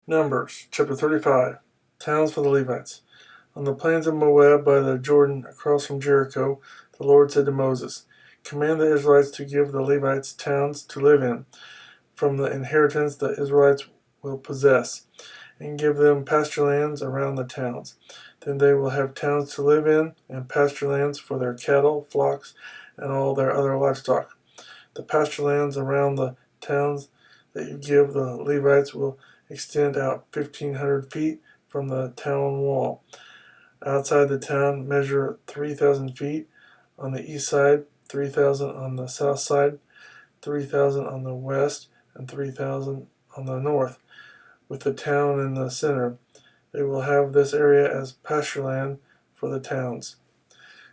Numbers, chapter 35. Towns for the Levites. On the plains of Moab by the Jordan across from Jericho, the Lord said to Moses, Command the Israelites to give the Levites towns to live in, from the inheritance the Israelites will possess, and give them pasture lands around the towns. Then they will have towns to live in, and pasture lands for their cattle, flocks, and all their other livestock. The pasture lands around the towns that you give the Levites will extend out 1,500 feet from the town wall. Outside the town, measure 3,000 feet on the east side, 3,000 on the south side, 3,000 on the west, and 3,000 on the north, with the town in the center. They will have this area as pasture land for the towns.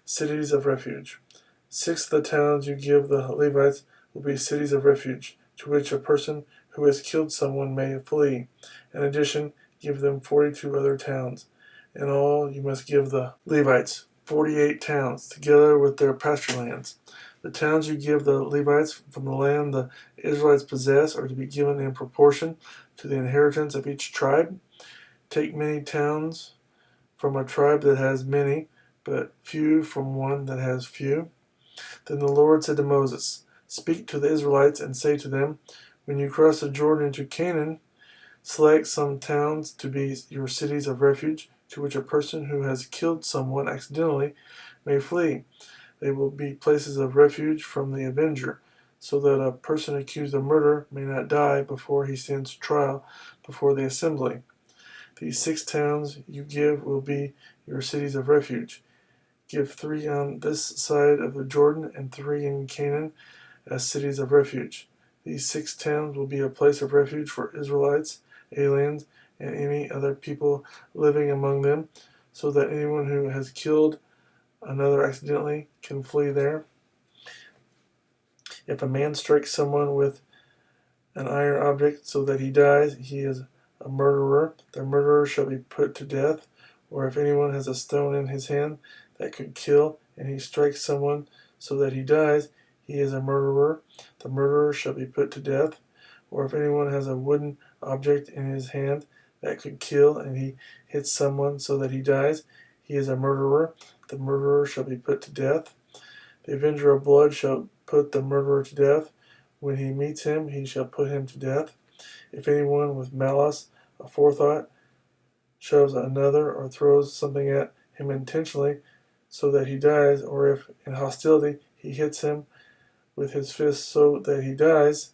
Cities of refuge. 6 of the towns you give the Levites will be cities of refuge, to which a person who has killed someone may flee. In addition, give them 42 other towns. In all, you must give the Levites 48 towns, together with their pasture lands. The towns you give the Levites from the land the Israelites possess are to be given in proportion to the inheritance of each tribe. Take many towns from a tribe that has many, but few from one that has few. Then the Lord said to Moses, Speak to the Israelites and say to them, When you cross the Jordan into Canaan, select some towns to be your cities of refuge, to which a person who has killed someone accidentally may flee. They will be places of refuge from the avenger, so that a person accused of murder may not die before he stands trial before the assembly. These 6 towns you give will be your cities of refuge. Give 3 on this side of the Jordan and 3 in Canaan as cities of refuge. These 6 towns will be a place of refuge for Israelites, aliens, and any other people living among them, so that anyone who has killed another accidentally can flee there. If a man strikes someone with an iron object so that he dies, he is a murderer. The murderer shall be put to death. Or if anyone has a stone in his hand that could kill, and he strikes someone so that he dies, he is a murderer. The murderer shall be put to death. Or if anyone has a wooden object in his hand that could kill, and he hits someone so that he dies, he is a murderer. The murderer shall be put to death. The avenger of blood shall put the murderer to death. When he meets him, he shall put him to death. If anyone with malice aforethought shoves another or throws something at him intentionally so that he dies, or if in hostility he hits him with his fist so that he dies,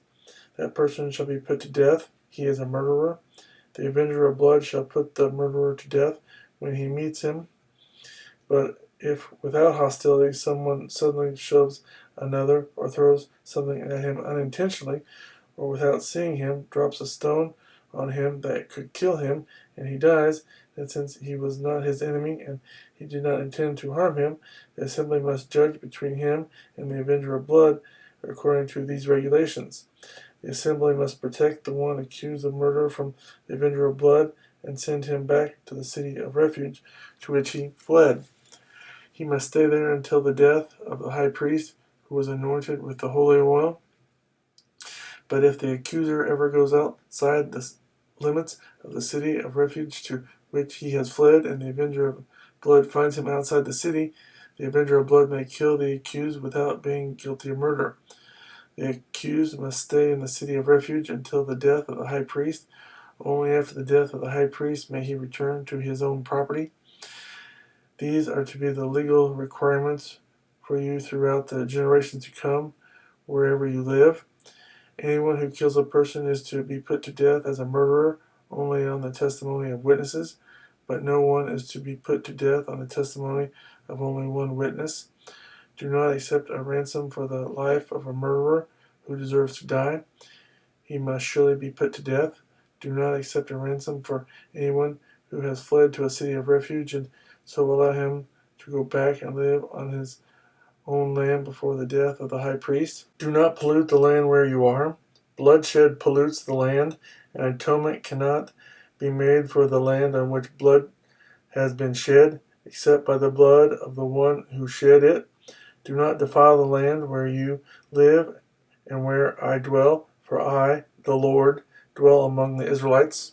that person shall be put to death. He is a murderer. The avenger of blood shall put the murderer to death when he meets him. But if without hostility someone suddenly shoves another or throws something at him unintentionally, or without seeing him, drops a stone on him that could kill him, and he dies, then since he was not his enemy and he did not intend to harm him, the assembly must judge between him and the avenger of blood according to these regulations. The assembly must protect the one accused of murder from the avenger of blood and send him back to the city of refuge to which he fled. He must stay there until the death of the high priest who was anointed with the holy oil. But if the accuser ever goes outside the limits of the city of refuge to which he has fled, and the avenger of blood finds him outside the city, the avenger of blood may kill the accused without being guilty of murder. The accused must stay in the city of refuge until the death of the high priest. Only after the death of the high priest may he return to his own property. These are to be the legal requirements for you throughout the generations to come, wherever you live. Anyone who kills a person is to be put to death as a murderer only on the testimony of witnesses, but no one is to be put to death on the testimony of only one witness. Do not accept a ransom for the life of a murderer who deserves to die. He must surely be put to death. Do not accept a ransom for anyone who has fled to a city of refuge, and so allow him to go back and live on his own land before the death of the high priest. Do not pollute the land where you are. Bloodshed pollutes the land, and atonement cannot be made for the land on which blood has been shed, except by the blood of the one who shed it. Do not defile the land where you live and where I dwell, for I, the Lord, dwell among the Israelites.